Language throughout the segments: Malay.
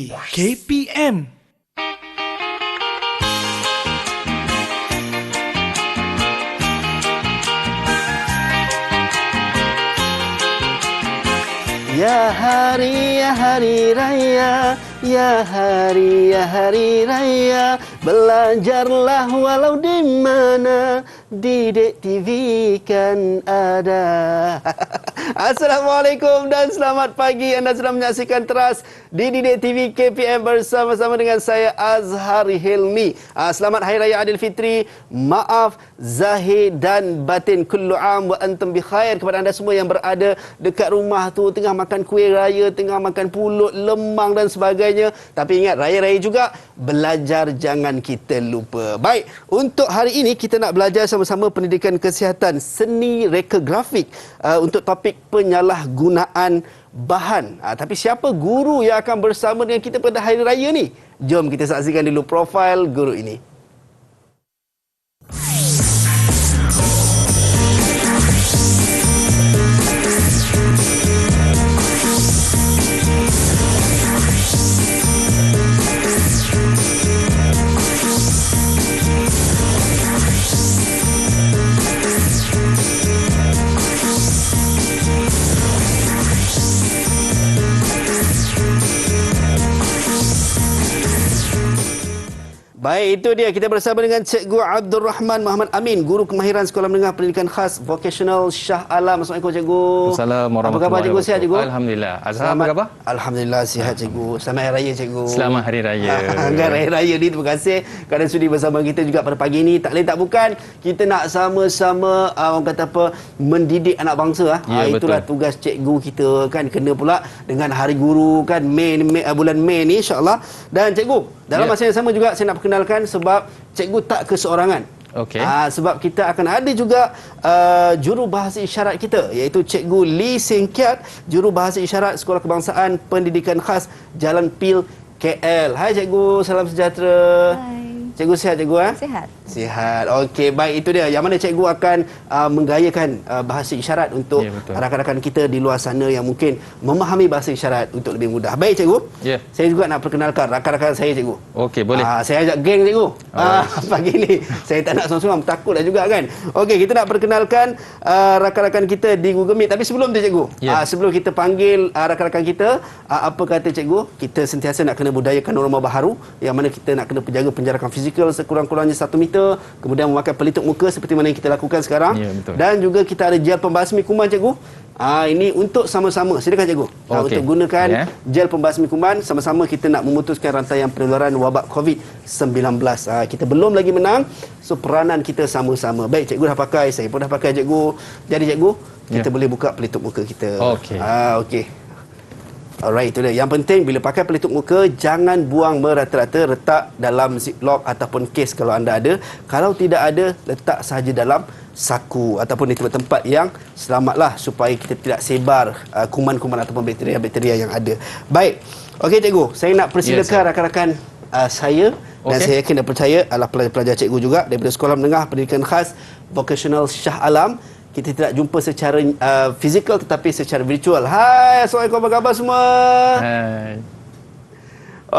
KPM. Ya hari raya, ya hari raya, belajarlah walau di mana, Didik TV kan ada. Assalamualaikum dan selamat pagi. Anda sedang menyaksikan Teras di Didik TV KPM bersama-sama dengan saya Azhar Hilmi. Selamat Hari Raya Aidilfitri. Maaf zahir dan batin, kullu am wa antum bi khair, kepada anda semua yang berada dekat rumah tu tengah makan kuih raya, tengah makan pulut, lemang dan sebagainya. Tapi ingat, raya-raya juga, belajar jangan kita lupa. Baik, untuk hari ini kita nak belajar sama-sama pendidikan kesihatan seni reka grafik untuk topik penyalahgunaan bahan. Tapi siapa guru yang akan bersama dengan kita pada hari raya ni? Jom kita saksikan dulu profil guru ini. Baik, itu dia, kita bersama dengan Cikgu Abdul Rahman Muhammad Amin, Guru Kemahiran Sekolah Menengah Pendidikan Khas Vocational Shah Alam. Assalamualaikum Cikgu. Assalamualaikum warahmatullahi Apa khabar Cikgu? Sihat Cikgu? Alhamdulillah. Azhar apa khabar? Alhamdulillah sihat Cikgu. Selamat Hari Raya Cikgu. Selamat Hari Raya. Anggar Hari Raya ni, terima kasih kerana sudi bersama kita juga pada pagi ini. Tak lain tak bukan, kita nak sama-sama orang kata apa, mendidik anak bangsa. Ya, itulah betul. tugas cikgu kita kan, kena pula dengan Hari Guru kan, bulan Mei ni insya-Allah. Dan Cikgu, dalam masa yang sama juga saya nak perkenalkan, sebab cikgu tak keseorangan. Okey. Sebab kita akan ada juga jurubahasa isyarat kita, iaitu Cikgu Lee Seng Kiat, jurubahasa isyarat Sekolah Kebangsaan Pendidikan Khas Jalan Pil KL. Hai Cikgu, salam sejahtera. Hai. Cikgu sihat Cikgu? Sihat. Sihat. Okey, baik, itu dia. Yang mana cikgu akan menggayakan bahasa isyarat untuk rakan-rakan kita di luar sana yang mungkin memahami bahasa isyarat untuk lebih mudah. Baik Cikgu. Ya. Saya juga nak perkenalkan rakan-rakan saya Cikgu. Okey, boleh. Saya ajak geng Cikgu. Pagi ni saya tak nak seorang-seorang, takutlah juga kan. Okey, kita nak perkenalkan rakan-rakan kita di Google Meet. Tapi sebelum tu Cikgu, sebelum kita panggil rakan-rakan kita, apa kata Cikgu, kita sentiasa nak kena budayakan norma baharu, yang mana kita nak kena penjaga penjarakan fizikal sekurang-kurangnya 1 meter, kemudian memakai pelitup muka seperti mana yang kita lakukan sekarang. Ya, betul. Dan juga kita ada gel pembasmi kuman Cikgu. Ini untuk sama-sama, silakan Cikgu. Untuk gunakan gel pembasmi kuman, sama-sama kita nak memutuskan rantaian penularan wabak COVID-19. Kita belum lagi menang, so peranan kita sama-sama. Baik, Cikgu dah pakai, saya pun dah pakai Cikgu. Jadi Cikgu, kita boleh buka pelitup muka kita. Okey. Okey. Alright, itu dia. Yang penting bila pakai pelitup muka, jangan buang merata-rata, letak dalam ziplock ataupun kes kalau anda ada. Kalau tidak ada, letak sahaja dalam saku ataupun di tempat-tempat yang selamatlah, supaya kita tidak sebar kuman-kuman ataupun bakteria-bakteria yang ada. Baik. Okey Cikgu, saya nak persilakan rakan-rakan saya, dan saya yakin dan percaya adalah pelajar-pelajar cikgu juga daripada Sekolah Menengah Pendidikan Khas Vocational Shah Alam. Kita tidak jumpa secara fizikal tetapi secara virtual. Hai, Assalamualaikum, apa khabar semua? Hai.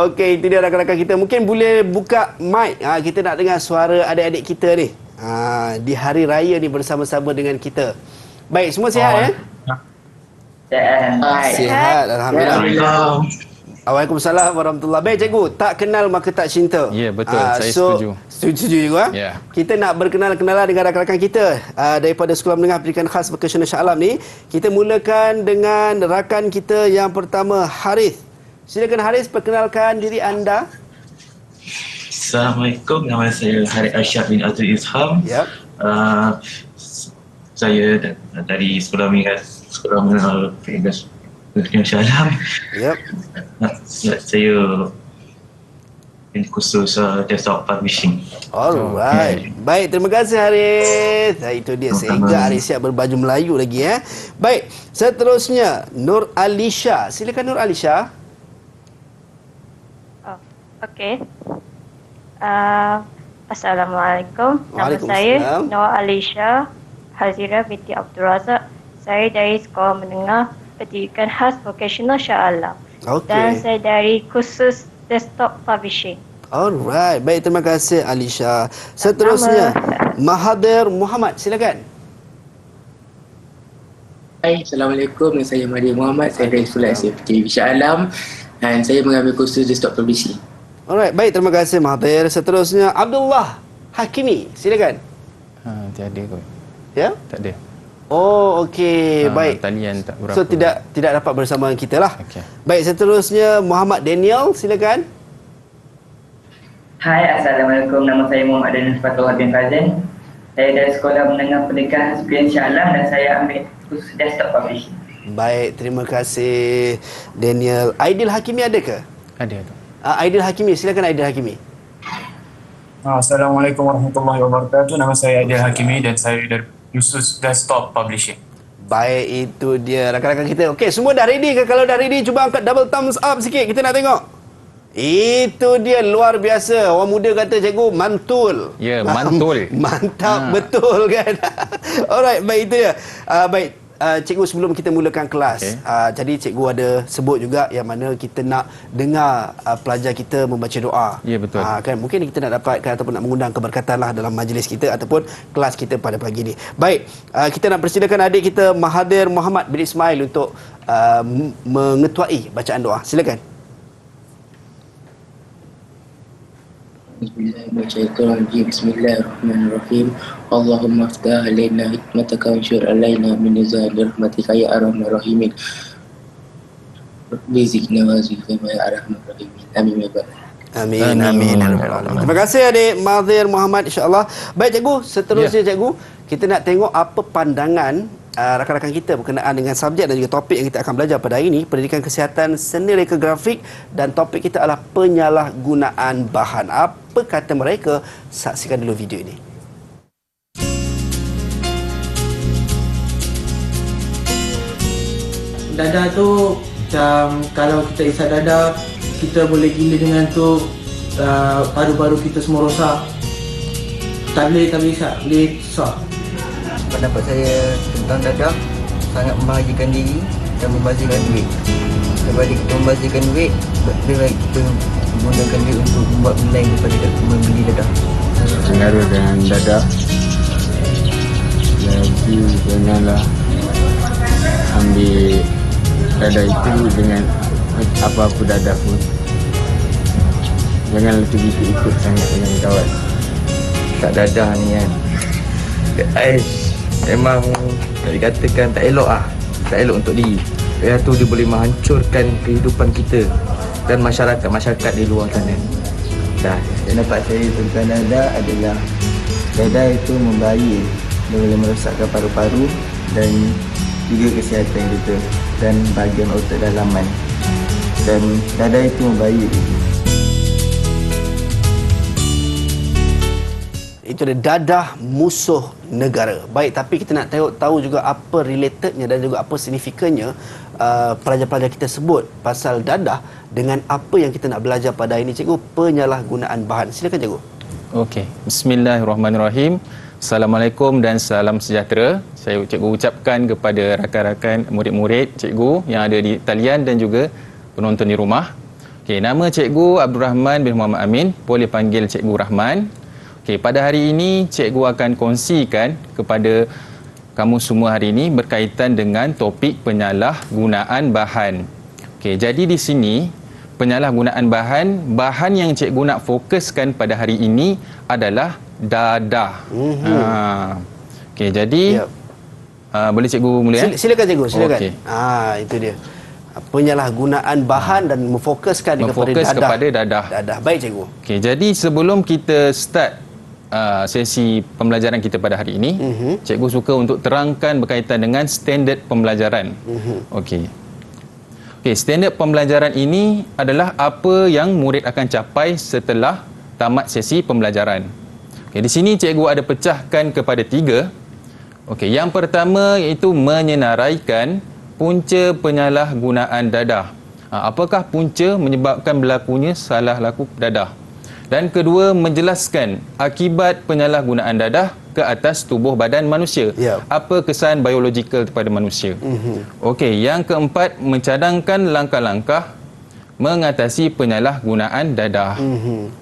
Okey, itu dia rakan-rakan kita. Mungkin boleh buka mic. Kita nak dengar suara adik-adik kita ni. Di hari raya ni bersama-sama dengan kita. Baik, semua sihat ya? Sihat, alhamdulillah. Waalaikumsalam warahmatullahi. Baik Cikgu, tak kenal maka tak cinta. Ya, betul. Saya setuju. Setuju juga. Ya. Kita nak berkenalan-kenalan dengan rakan-rakan kita daripada Sekolah Menengah Pendidikan Khas Vocational Shah Alam ni. Kita mulakan dengan rakan kita yang pertama, Harith. Silakan Harith, perkenalkan diri anda. Assalamualaikum, nama saya Harith Arsyad bin Azul Izham. Yep. Saya dari Sekolah Menengah Pendidikan Shah Alam. Yep. Saya khusus desktop publishing. Alright. Baik, terima kasih Harith. Itu dia, saya ingat Harith siap berbaju Melayu lagi ya. Baik, seterusnya Nur Alisha. Silakan Nur Alisha. Okey. Assalamualaikum. Nama saya Waalaikumsalam. Nur Alisha Hazira binti Abdul Razak. Saya dari Sekolah Menengah Pendidikan Khas Vocational Shah Alam. Dan Okey. saya dari kursus Desktop Publishing. Alright. Baik, terima kasih Alisha. Seterusnya, Mahathir Muhammad. Silakan. Hai, Assalamualaikum. Saya Mahathir Muhammad. Saya dari Sekolah SFT Shah Alam dan saya mengambil kursus Desktop Publishing. Alright. Baik, terima kasih Mahathir. Seterusnya, Abdullah Hakimi. Silakan. Tiada kot. Ya? Tak ada. Oh, okey. Baik. Talian tak berapa. So tidak dapat bersama kita lah. Okey. Baik, seterusnya Muhammad Daniel, silakan. Hai, Assalamualaikum. Nama saya Muhammad Daniel Fatullah bin Fazin. Saya dari Sekolah Menengah Pendidikan Supian Shah Alam dan saya ambil kursus Desktop Publishing. Baik, terima kasih Daniel. Aidil Hakimi ada ke? Ada tu. Aidil Hakimi, silakan Aidil Hakimi. Assalamualaikum warahmatullahi wabarakatuh. Nama saya Aidil Hakimi dan saya dari kursus Desktop Publishing. Baik, itu dia rakan-rakan kita. Okey, semua dah ready ke? Kalau dah ready, cuba angkat double thumbs up sikit. Kita nak tengok. Itu dia, luar biasa. Orang muda kata cikgu mantul. Ya, mantul. Mantap, betul kan? Alright, baik, itu dia. Baik, cikgu, sebelum kita mulakan kelas, jadi cikgu ada sebut juga yang mana kita nak dengar pelajar kita membaca doa. Ya, betul. Kan mungkin kita nak dapatkan ataupun nak mengundang keberkatan lah dalam majlis kita ataupun kelas kita pada pagi ini. Baik, kita nak persilakan adik kita Mahathir Muhammad bin Ismail untuk mengetuai bacaan doa. Silakan. Bismillahirrahmanirrahim. Allahumma aftah alaina hikmataka wa anshur alaina min nizali rahmatika ya arhamar rahimin. Rizqna wa zikna ya arhamar rahimin. Amin ya rabbal Amin, amin. Terima kasih adik Mahathir Muhammad, insya-Allah. Baik cikgu, seterusnya cikgu, kita nak tengok apa pandangan rakan-rakan kita berkenaan dengan subjek dan juga topik yang kita akan belajar pada hari ini, pendidikan kesihatan seni reka grafik, dan topik kita adalah penyalahgunaan bahan. Apa kata mereka? Saksikan dulu video ini. Dadah tu macam kalau kita isap dadah, kita boleh gila dengan tu, paru-paru kita semua rosak. Tak boleh isap, boleh susah. Pendapat saya tentang dadah sangat membahagikan diri dan membazirkan duit. Daripada kita membazirkan duit, lebih baik kita menggunakan duit untuk membuat benda lain daripada membeli dadah. Pengaruh dengan dadah, jadi janganlah ambil dadah itu dengan apa-apa dadah pun. Jangan lebih ikut sangat dengan kawan. Kat dadah ni kan, memang nak dikatakan tak elok lah. Tak elok untuk diri. Ia tu dia boleh menghancurkan kehidupan kita dan masyarakat di luar sana. Dah, pendapat saya tentang dadah adalah dadah itu membahaya. Dia boleh merosakkan paru-paru dan juga kesihatan kita dan bahagian otak dalaman. Dan dadah itu membahaya. Itu ada dadah musuh negara. Baik, tapi kita nak tahu juga apa relatednya dan juga apa signifikannya pelajar-pelajar kita sebut pasal dadah dengan apa yang kita nak belajar pada hari ini, cikgu, penyalahgunaan bahan. Silakan cikgu. Okey, bismillahirrahmanirrahim. Assalamualaikum dan salam sejahtera. Saya cikgu ucapkan kepada rakan-rakan murid-murid cikgu yang ada di talian dan juga penonton di rumah. Okey, nama cikgu Abdul Rahman bin Muhammad Amin, boleh panggil Cikgu Rahman. Okey, pada hari ini cikgu akan kongsikan kepada kamu semua hari ini berkaitan dengan topik penyalahgunaan bahan. Okey, jadi di sini penyalahgunaan bahan yang cikgu nak fokuskan pada hari ini adalah dadah. Okey, jadi boleh cikgu mula ya? Silakan cikgu, silakan. Okey. Itu dia. Penyalahgunaan bahan dan memfokuskan kepada dadah. Baik cikgu. Okey, jadi sebelum kita start sesi pembelajaran kita pada hari ini, cikgu suka untuk terangkan berkaitan dengan standard pembelajaran. Okey, standard pembelajaran ini adalah apa yang murid akan capai setelah tamat sesi pembelajaran. Okey, di sini cikgu ada pecahkan kepada 3. Okey, yang pertama iaitu menyenaraikan punca penyalahgunaan dadah. Apakah punca menyebabkan berlakunya salah laku dadah? Dan kedua, menjelaskan akibat penyalahgunaan dadah ke atas tubuh badan manusia. Apa kesan biologikal kepada manusia. Okey, yang keempat, mencadangkan langkah-langkah mengatasi penyalahgunaan dadah.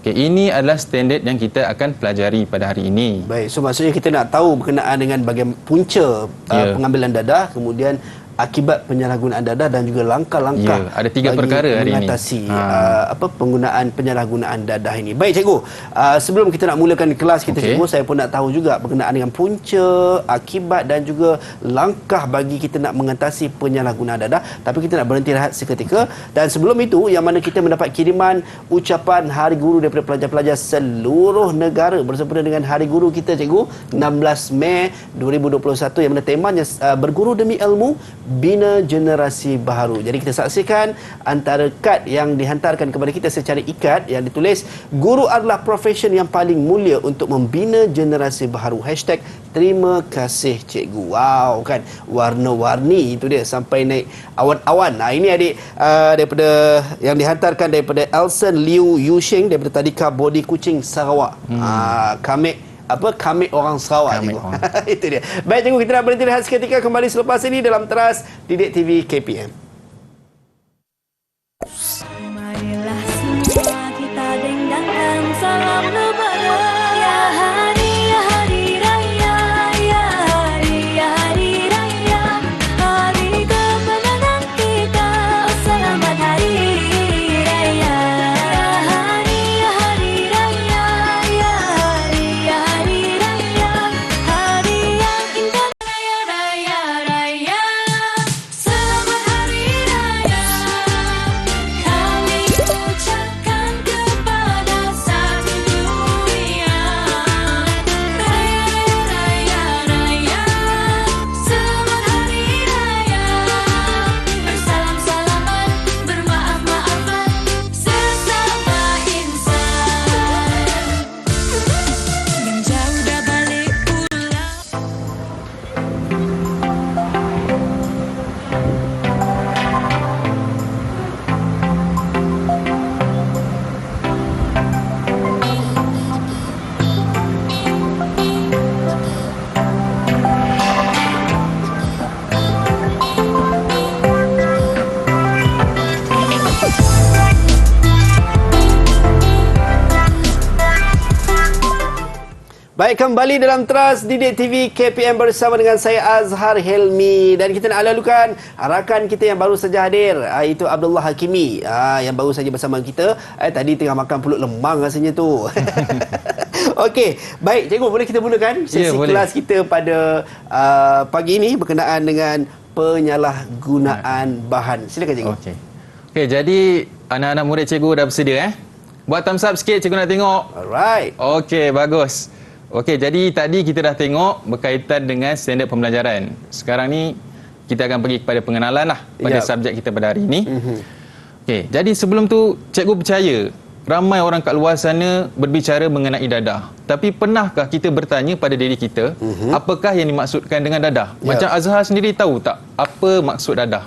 Okey, ini adalah standard yang kita akan pelajari pada hari ini. Baik, so maksudnya kita nak tahu berkenaan dengan bahagian punca pengambilan dadah, kemudian akibat penyalahgunaan dadah dan juga langkah-langkah ada 3 perkara hari ini mengatasi penggunaan penyalahgunaan dadah ini. Baik cikgu, sebelum kita nak mulakan kelas kita cikgu, saya pun nak tahu juga berkenaan dengan punca, akibat dan juga langkah bagi kita nak mengatasi penyalahgunaan dadah. Tapi kita nak berhenti rehat seketika, dan sebelum itu yang mana kita mendapat kiriman ucapan Hari Guru daripada pelajar-pelajar seluruh negara bersempena dengan Hari Guru kita cikgu 16 Mei 2021 yang mana temanya berguru demi ilmu, bina generasi baharu. Jadi kita saksikan antara kad yang dihantarkan kepada kita secara ikat yang ditulis, guru adalah profession yang paling mulia untuk membina generasi baharu. Hashtag terima kasih cikgu. Wow, kan warna-warni itu dia sampai naik awan-awan. Nah, ini adik daripada yang dihantarkan daripada Elson Liu Yusheng daripada Tadika Bodi Kuching Sarawak. Kami orang Sarawak. Itu dia. Baik cikgu, kita nak berhenti rehat seketika, kembali selepas ini dalam Teras Didik TV KPM. Marilah semua kita dendangkan salam lebaran. Ya hari raya, ya hari raya, hari kemenangan kita. Selamat hari raya. Ya hari raya, ya hari raya, hari yang indah. Raya raya raya, selamat hari raya. Kami ucapkan kepada satu dunia. Raya raya raya, selamat hari raya. Bersalam-salaman, bermaaf-maafan sesama insan. Yang jauh dah balik pulang. Baik, kembali dalam Teras Didik TV KPM bersama dengan saya Azhar Helmi, dan kita nak lalukan rakan kita yang baru saja hadir, itu Abdullah Hakimi yang baru saja bersama kita. Tadi tengah makan pulut lemang rasanya tu. Okey, baik cikgu, boleh kita mulakan sesi kelas kita pada pagi ini berkenaan dengan penyalahgunaan bahan. Silakan cikgu. Okey, jadi anak-anak murid cikgu dah bersedia Buat thumbs up sikit, cikgu nak tengok. Alright. Okey, bagus. Okey, jadi tadi kita dah tengok berkaitan dengan standard pembelajaran. Sekarang ni kita akan pergi kepada pengenalan lah pada subjek kita pada hari ini. Okey, jadi sebelum tu cikgu percaya ramai orang kat luar sana berbicara mengenai dadah. Tapi pernahkah kita bertanya pada diri kita, apakah yang dimaksudkan dengan dadah? Macam Azhar sendiri tahu tak apa maksud dadah?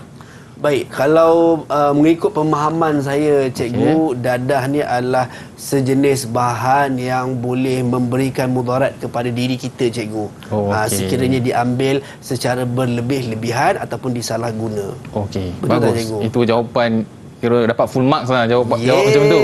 Baik, kalau mengikut pemahaman saya cikgu, dadah ni adalah sejenis bahan yang boleh memberikan mudarat kepada diri kita cikgu. Sekiranya diambil secara berlebih-lebihan ataupun disalahguna. Okey, betul bagus. tak, cikgu? Itu jawapan kira dapat full marks lah jawab macam tu.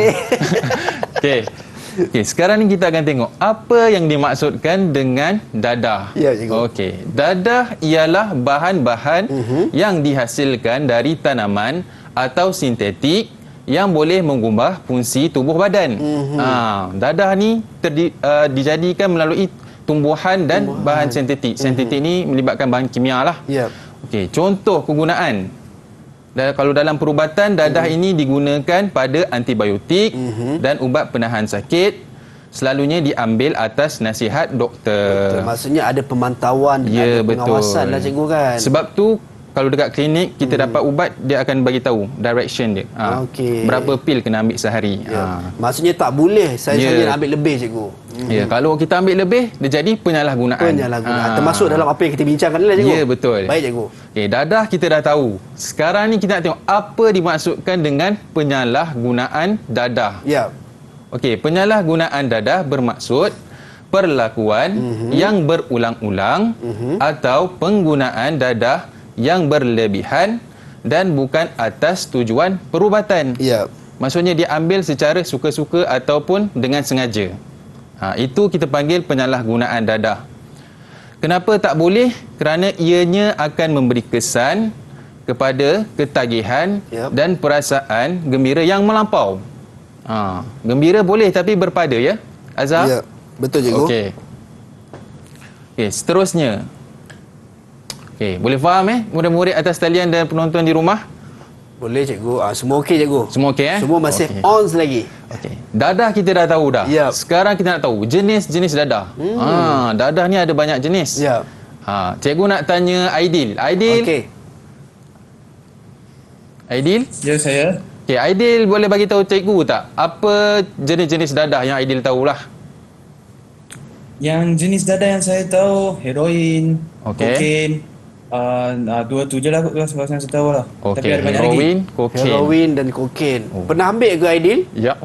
Okey. Okey, sekarang ni kita akan tengok apa yang dimaksudkan dengan dadah. Ya, cikgu. Okey, dadah ialah bahan-bahan yang dihasilkan dari tanaman atau sintetik yang boleh mengubah fungsi tubuh badan. Dadah ni dijadikan melalui tumbuhan dan bahan sintetik. Sintetik ni melibatkan bahan kimia lah. Okey, contoh kegunaan. Kalau dalam perubatan, dadah ini digunakan pada antibiotik dan ubat penahan sakit. Selalunya diambil atas nasihat doktor. Maksudnya ada pemantauan, ada pengawasan lah cikgu kan. Sebab tu kalau dekat klinik kita dapat ubat, dia akan bagi tahu direction dia. Berapa pil kena ambil sehari. Maksudnya tak boleh saya saja nak ambil lebih cikgu. Ya, kalau kita ambil lebih, dia jadi penyalahgunaan. Termasuk dalam apa yang kita bincangkan ni lah cikgu. Ya, betul. Baik cikgu. Okey, dadah kita dah tahu. Sekarang ni kita nak tengok apa dimaksudkan dengan penyalahgunaan dadah. Ya. Okey, penyalahgunaan dadah bermaksud perlakuan yang berulang-ulang atau penggunaan dadah yang berlebihan dan bukan atas tujuan perubatan. Ya. Maksudnya dia ambil secara suka-suka ataupun dengan sengaja. Itu kita panggil penyalahgunaan dadah. Kenapa tak boleh? Kerana ianya akan memberi kesan kepada ketagihan dan perasaan gembira yang melampau. Gembira boleh tapi berpada ya, Azhar? Ya, betul cikgu. Okey. Okey, seterusnya. Okey, boleh faham murid-murid atas talian dan penonton di rumah? Boleh cikgu. Semua okey cikgu. Semua okey Semua masih Okey. on lagi. Okey. Dadah kita dah tahu dah. Yep. Sekarang kita nak tahu jenis-jenis dadah. Dadah ni ada banyak jenis. Ya. Cikgu nak tanya Aidil. Aidil. Okey. Aidil? Ya, saya. Okey, Aidil boleh bagi tahu cikgu tak apa jenis-jenis dadah yang Aidil tahulah? Yang jenis dadah yang saya tahu, heroin, Okey. kokain. Dua tu je lah kot sebab yang saya tahu lah. Tapi Okey, ada banyak lagi. heroin, kokain. Heroin dan kokain. Pernah ambil ke Aidil? Ya.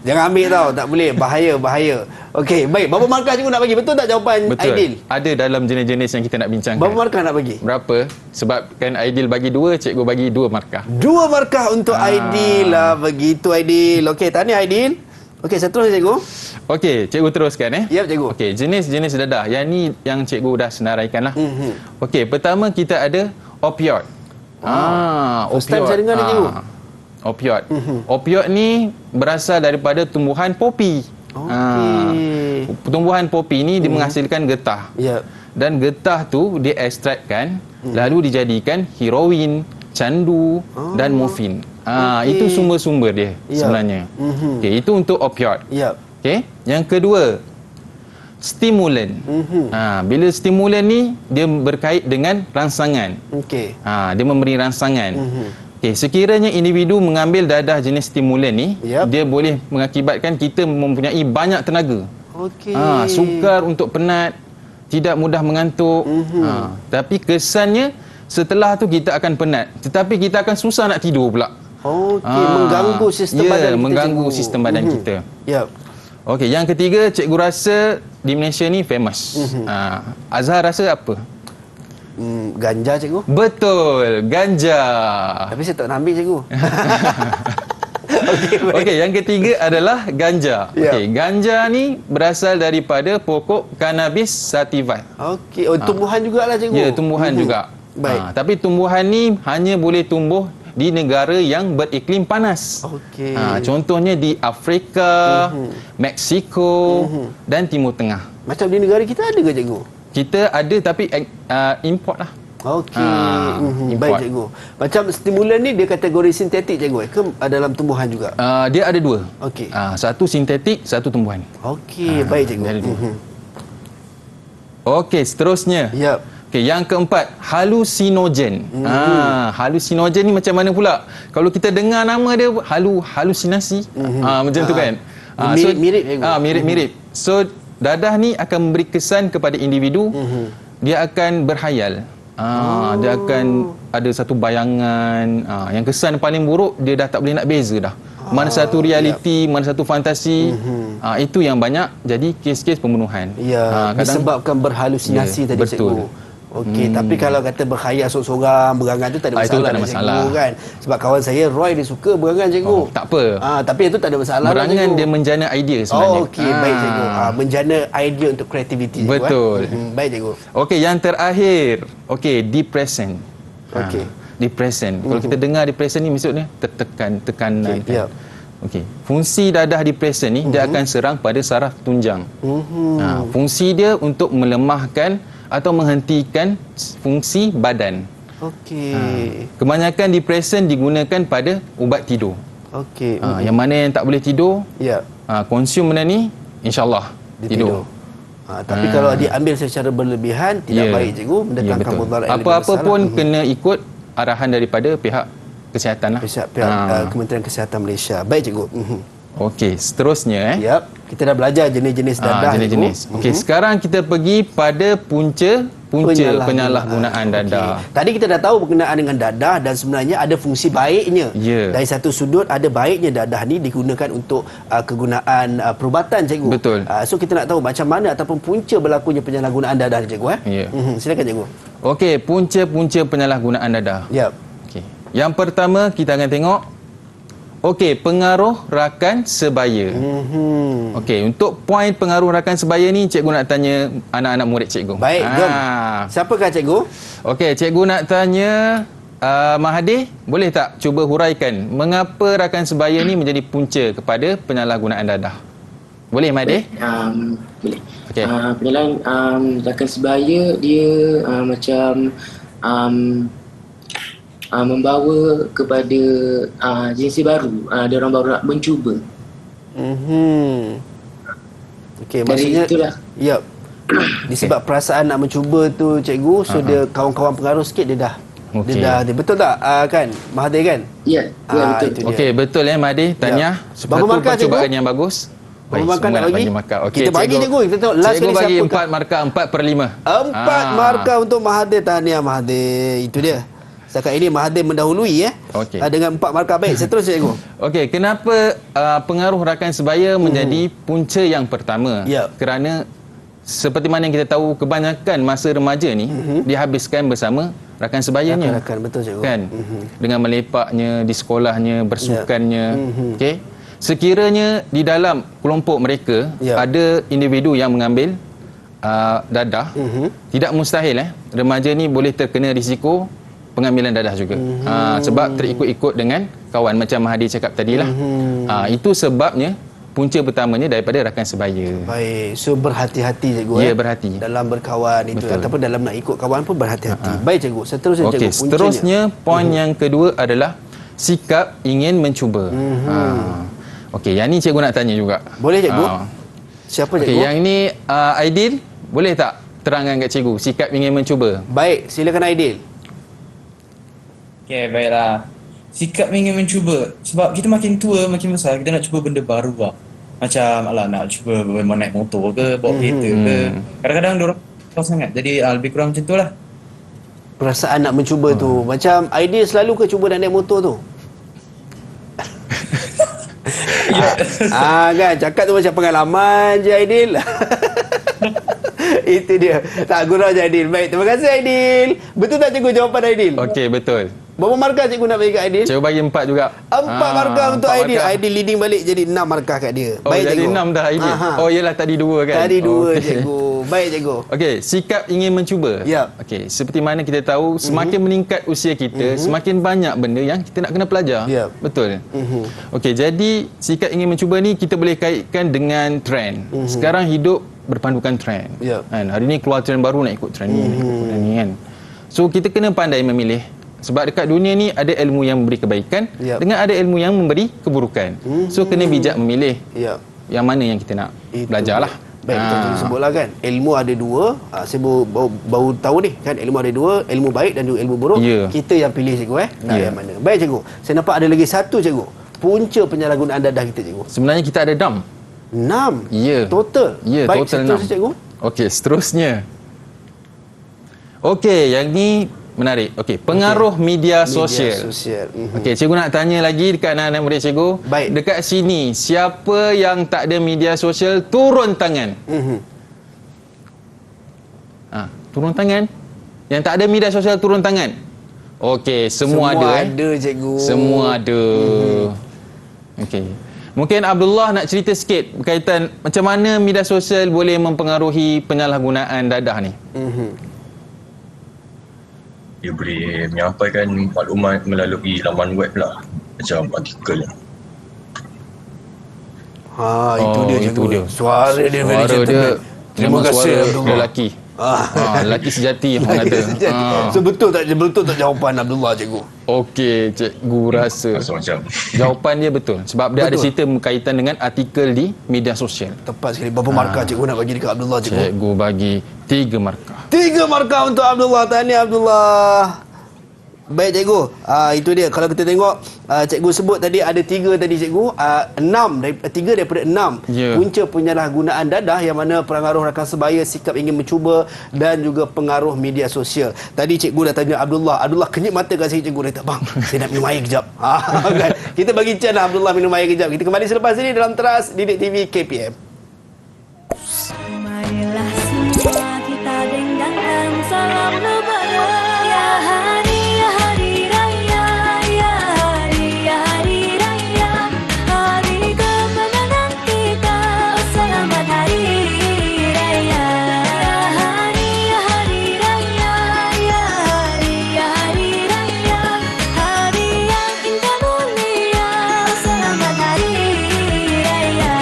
Jangan ambil tau, tak boleh, bahaya. Okey, baik. Berapa markah cikgu nak bagi? Betul tak jawapan Betul. Aidil? Ada dalam jenis-jenis yang kita nak bincangkan. Berapa markah nak bagi? Berapa? Sebab kan Aidil bagi 2, cikgu bagi 2 markah. 2 markah untuk Aidil lah. Begitu Aidil. Okey, tahniah Aidil. Okey, seterusnya cikgu. Okey, cikgu teruskan Ya, cikgu. Okey, jenis-jenis dadah. Yang ni yang cikgu dah senaraikan lah. Okey, pertama kita ada opioid. First time saya dengar ni, cikgu. Opioid. Opioid ni berasal daripada tumbuhan popi. Tumbuhan popi ni dia menghasilkan getah. Ya. Dan getah tu dia ekstrakkan lalu dijadikan heroin, candu dan morfin. Itu sumber-sumber dia sebenarnya. Okey, itu untuk opioid. Ya. Okey, yang kedua stimulan. Bila stimulan ni dia berkait dengan rangsangan. Okey. Dia memberi rangsangan. Okey, sekiranya individu mengambil dadah jenis stimulan ni, dia boleh mengakibatkan kita mempunyai banyak tenaga. Okey. Sukar untuk penat, tidak mudah mengantuk. Tapi kesannya setelah tu kita akan penat, tetapi kita akan susah nak tidur pula. Okey, mengganggu sistem badan kita. Mengganggu cikgu. sistem badan kita. Ya. Okey, yang ketiga cikgu rasa di Malaysia ni famous. Azhar rasa apa? Ganja cikgu. Betul, ganja. Tapi saya tak nak ambil cikgu. Okey, yang ketiga adalah ganja. Okey, ganja ni berasal daripada pokok cannabis sativa. Okey, tumbuhan jugalah cikgu. Ya, tumbuhan juga. Baik. Tapi tumbuhan ni hanya boleh tumbuh di negara yang beriklim panas. Okey. Contohnya di Afrika, Mexico dan Timur Tengah. Macam di negara kita ada ke cikgu? Kita ada tapi import lah. Okey. Baik cikgu. Macam stimulan ni dia kategori sintetik cikgu ke dalam tumbuhan juga? Dia ada 2. Okey. Satu sintetik, satu tumbuhan. Okey, baik cikgu. Dia ada 2. Okey, seterusnya. Ya. Okey, yang keempat, halusinogen. Halusinogen ni macam mana pula? Kalau kita dengar nama dia halusinasi, macam tu kan. Mirip-mirip cikgu. Mirip-mirip. So dadah ni akan memberi kesan kepada individu, dia akan berhayal. Dia akan ada satu bayangan, yang kesan paling buruk dia dah tak boleh nak beza dah. Mana satu realiti, mana satu fantasi. Itu yang banyak jadi kes-kes pembunuhan. Ya, disebabkan berhalusinasi tadi betul. cikgu. Okey, tapi kalau kata berkhayal sorang-sorang, berangan tu tak ada masalah. Itu tak ada masalah. Cikgu, kan? Sebab kawan saya Roy dia suka berangan cikgu. Tak apa. Tapi itu tak ada masalah. Berangan dia menjana idea sebenarnya. Okey, baik cikgu. Menjana idea untuk kreativiti cikgu. Betul. Baik cikgu. Okey, yang terakhir. Okey, depression. Okey. Depression. Kalau kita dengar depression ni maksudnya tertekan, tekanan. Okey, ya. Okey. Fungsi dadah depression ni dia akan serang pada saraf tunjang. Fungsi dia untuk melemahkan atau menghentikan fungsi badan. Okey. Kebanyakan depression digunakan pada ubat tidur. Okey. Yang mana yang tak boleh tidur, ya. Konsum benda ni, insya-Allah tidur. Tapi kalau diambil secara berlebihan tidak baik cikgu, mendatangkan mudarat yang lebih Apa-apa besar. pun kena ikut arahan daripada pihak kesihatan lah. Pihak Kementerian Kesihatan Malaysia. Baik cikgu. Okey, seterusnya Yap, kita dah belajar jenis-jenis dadah. jenis-jenis. Okey, sekarang kita pergi pada punca punca penyalahgunaan dadah. Okay. Tadi kita dah tahu berkenaan dengan dadah dan sebenarnya ada fungsi baiknya. Dari satu sudut ada baiknya dadah ni digunakan untuk kegunaan perubatan, cikgu. Betul. So kita nak tahu macam mana ataupun punca berlakunya penyalahgunaan dadah ni, cikgu. Silakan, cikgu. Okey, punca-punca penyalahgunaan dadah. Okey. Yang pertama kita akan tengok pengaruh rakan sebaya. Okey, untuk poin pengaruh rakan sebaya ni cikgu nak tanya anak-anak murid cikgu. Baik, jom. Siapakah cikgu? Okey, cikgu nak tanya Mahathir, boleh tak cuba huraikan mengapa rakan sebaya ni menjadi punca kepada penyalahgunaan dadah? Boleh, Mahathir? Boleh. Rakan sebaya dia macam membawa kepada jenis baru. Dia orang baru nak mencuba. Okey, maksudnya itulah. Disebab perasaan nak mencuba tu, cikgu, so dia kawan-kawan pengaruh sikit dia dah. Dia betul tak kan Mahathir kan? Ya, betul. Okey, betul Mahathir. Tanya satu percubaan yang bagus. Berapa markah nak bagi? Okay, kita bagi cikgu. Kita tengok last cikgu ni bagi siapa 4 markah, 4/5. 4 markah untuk Mahathir. Tahniah Mahathir. Itu dia. Setakat ini Mahathir mendahului dengan 4 markah. Baik, seterusnya cikgu. Okey, kenapa pengaruh rakan sebaya menjadi punca yang pertama? Kerana seperti mana yang kita tahu, kebanyakan masa remaja ni dihabiskan bersama rakan sebayanya. Rakan, betul cikgu. Kan? Dengan melepaknya di sekolahnya, bersukannya. Okey. Sekiranya di dalam kelompok mereka ada individu yang mengambil dadah, tidak mustahil remaja ni boleh terkena risiko pengambilan dadah juga. Sebab terikut-ikut dengan kawan macam Mahathir cakap tadilah. Itu sebabnya punca pertamanya daripada rakan sebaya. Baik, so berhati-hati cikgu. Ya, berhati. Dalam berkawan itu ataupun dalam nak ikut kawan pun berhati-hati. Baik cikgu, seterusnya cikgu. Seterusnya poin yang kedua adalah sikap ingin mencuba. Okey, yang ni cikgu nak tanya juga. Boleh cikgu? Siapa cikgu? Okey, yang ni Aidil, boleh tak terangkan kat cikgu sikap ingin mencuba? Baik, silakan Aidil. Okey, baiklah. Sikap ingin mencuba. Sebab kita makin tua, makin besar, kita nak cuba benda baru lah. Macam nak cuba naik motor ke, bawa kereta ke. Kadang-kadang diorang tahu sangat. Jadi lebih kurang macam tu lah. Perasaan nak mencuba tu. Macam Aidil selalu ke cuba nak naik motor tu? Kan cakap tu macam pengalaman je Aidil. Itu dia. Tak gurau je Aidil. Baik, terima kasih Aidil. Betul tak cikgu jawapan Aidil? Okey, betul. Berapa markah cikgu nak bagi kat Aidil? Cikgu bagi 4 juga. 4 markah untuk Aidil. Aidil leading balik jadi 6 markah kat dia. Baik, jadi cikgu. 6 dah Aidil. Oh yelah, tadi 2 kan? Tadi 2 cikgu. Baik cikgu. Okey, sikap ingin mencuba. Okey, seperti mana kita tahu, semakin meningkat usia kita, semakin banyak benda yang kita nak kena pelajar. Betul. Okey, jadi sikap ingin mencuba ni kita boleh kaitkan dengan trend. Sekarang hidup berpandukan trend. Kan? Hari ni keluar trend baru, nak ikut trend ni, nak ikut trend ni kan. So kita kena pandai memilih. Sebab dekat dunia ni ada ilmu yang memberi kebaikan dengan ada ilmu yang memberi keburukan. So kena bijak memilih yang mana yang kita nak belajar lah. Baik, betul sebutlah kan. Ilmu ada 2. Saya baru tahu ni kan, ilmu ada 2, ilmu baik dan juga ilmu buruk. Kita yang pilih cikgu nak yang mana. Baik cikgu. Saya nampak ada lagi satu cikgu. Punca penyalahgunaan dadah kita cikgu. Sebenarnya kita ada 6. 6? Ya. Total? Ya, baik, total 6. Cikgu. Okey, seterusnya. Okey, yang ni menarik. Okey, pengaruh media sosial. Okey, cikgu nak tanya lagi dekat anak-anak murid cikgu. Baik. Dekat sini, siapa yang tak ada media sosial turun tangan? Turun tangan. Yang tak ada media sosial turun tangan. Okey, semua ada. Semua ada cikgu. Semua ada. Okey. Mungkin Abdullah nak cerita sikit berkaitan macam mana media sosial boleh mempengaruhi penyalahgunaan dadah ni. Dia boleh menyampaikan maklumat melalui laman web lah, macam artikel. Itu dia cikgu. Itu dia. Suara dia very gentleman. Terima kasih Abdullah. Lelaki. Lelaki sejati yang kata. So betul tak jawapan Abdullah cikgu? Okey, cikgu rasa macam jawapan dia betul. Sebab dia ada cerita berkaitan dengan artikel di media sosial. Tepat sekali. Berapa markah cikgu nak bagi dekat Abdullah cikgu? Cikgu bagi 3 markah. 3 markah untuk Abdullah. Tahniah Abdullah. Baik cikgu, itu dia. Kalau kita tengok cikgu sebut tadi ada 3 tadi cikgu, 3 daripada 6 punca penyalahgunaan dadah yang mana pengaruh rakan sebaya, sikap ingin mencuba dan juga pengaruh media sosial. Tadi cikgu dah tanya Abdullah kenyit mata kat saya, cikgu dia kata, bang saya nak minum air kejap. Kan? Kita bagi chance Abdullah minum air kejap. Kita kembali selepas ini dalam Teras Didik TV KPM. Marilah semua kita dendangkan salam lebaran. Ya hari raya, ya hari raya, hari kemenangan kita. Selamat hari raya. Ya hari raya, ya hari raya, hari yang indah mulia. Selamat hari raya.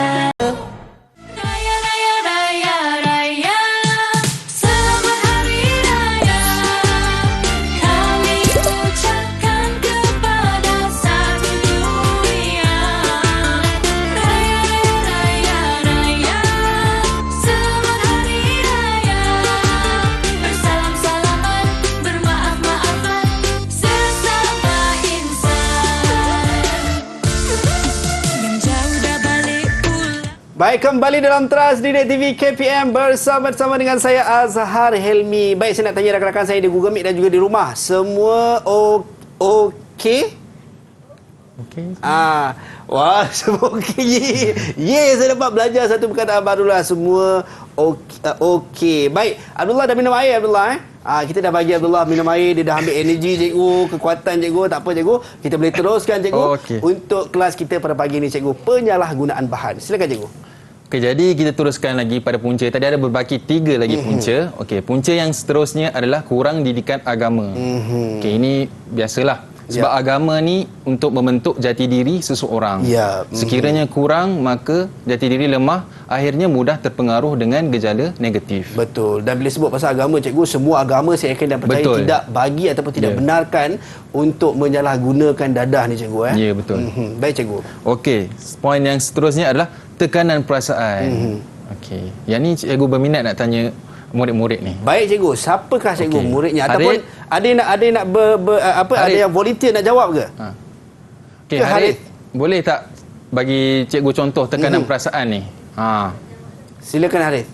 Raya, raya, raya, raya. Selamat hari raya. Kami ucapkan kepada satu dunia. Raya, raya, raya, selamat hari raya. Bersalam-salaman, bermaaf-maafan sesama insan. Yang jauh dah balik pulang. Baik, kembali dalam Teras Didik TV KPM bersama dengan saya Azhar Helmi. Baik, saya nak tanya rakan-rakan saya di Google Meet dan juga di rumah. Semua okey? Okey. Wah, semua okey. Saya dapat belajar satu perkataan barulah. Semua okey. Baik, Abdullah dah minum air, Abdullah. Kita dah bagi Abdullah minum air, dia dah ambil energi cikgu, kekuatan cikgu. Tak apa cikgu, kita boleh teruskan cikgu untuk kelas kita pada pagi ini cikgu, penyalahgunaan bahan. Silakan cikgu. Okey, jadi kita teruskan lagi pada punca. Tadi ada berbaki 3 lagi punca. Okey, punca yang seterusnya adalah kurang didikan agama. Okey, ini biasalah. Sebab agama ni untuk membentuk jati diri seseorang. Sekiranya kurang, maka jati diri lemah, akhirnya mudah terpengaruh dengan gejala negatif. Betul. Dan bila sebut pasal agama cikgu, semua agama saya yakin dan percaya tidak bagi ataupun tidak benarkan untuk menyalahgunakan dadah ni cikgu. Ya, betul. Baik cikgu. Okey, poin yang seterusnya adalah tekanan perasaan. Okey, yang ni cikgu berminat nak tanya murid-murid ni. Baik cikgu, siapakah cikgu muridnya ataupun ada yang nak ada yang volunteer nak jawab ke? Okey, Harith, boleh tak bagi cikgu contoh tekanan perasaan ni? Silakan Harith.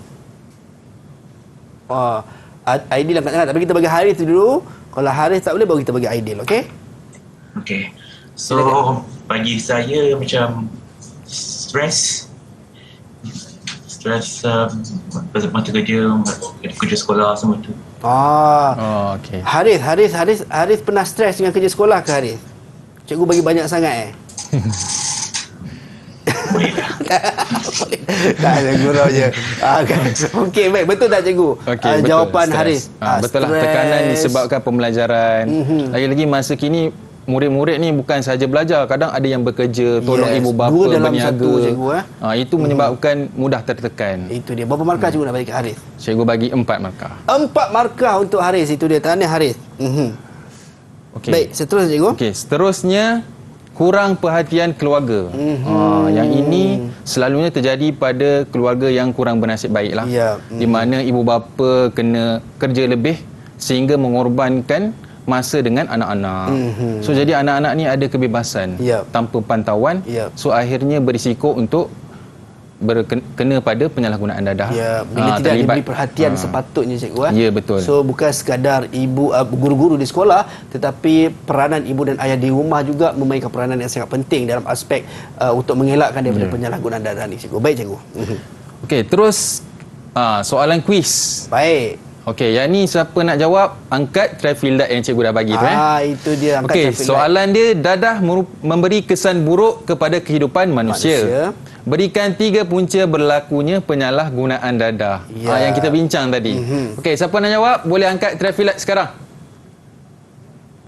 Aidil angkat tangan, tapi kita bagi Harith dulu. Kalau Harith tak boleh, baru kita bagi Aidil, okey? Okay. So, bagi saya macam stres masa kerja sekolah semua tu. Okey. Harith pernah stres dengan kerja sekolah ke Harith? Cikgu bagi banyak sangat tak ada gurau je. Okey, baik, betul tak cikgu? Okey, jawapan Harith. Betul lah, tekanan disebabkan pembelajaran. Lagi-lagi masa kini murid-murid ni bukan sahaja belajar, kadang ada yang bekerja, tolong ibu bapa, berniaga. Itu menyebabkan mudah tertekan. Itu dia. Berapa markah cikgu nak bagi ke Harith? Cikgu bagi 4 markah. 4 markah untuk Harith. Itu dia. Tahniah Harith. Okey. Baik, seterusnya cikgu. Okey, seterusnya kurang perhatian keluarga. Yang ini selalunya terjadi pada keluarga yang kurang bernasib baiklah. Di mana ibu bapa kena kerja lebih sehingga mengorbankan masa dengan anak-anak. So jadi anak-anak ni ada kebebasan tanpa pantauan. So akhirnya berisiko untuk kena pada penyalahgunaan dadah. Bila tidak diberi perhatian sepatutnya cikgu. Ya, betul. So bukan sekadar ibu guru-guru di sekolah, tetapi peranan ibu dan ayah di rumah juga memainkan peranan yang sangat penting dalam aspek untuk mengelakkan daripada penyalahgunaan dadah ni cikgu. Baik cikgu. Okey, terus soalan kuis. Baik. Okey, yang ni siapa nak jawab, angkat traffic light yang cikgu dah bagi tu. Itu dia, angkat okey, traffic light. soalan dia, dadah memberi kesan buruk kepada kehidupan manusia. Berikan 3 punca berlakunya penyalahgunaan dadah. Yang kita bincang tadi. Okey, siapa nak jawab, boleh angkat traffic light sekarang.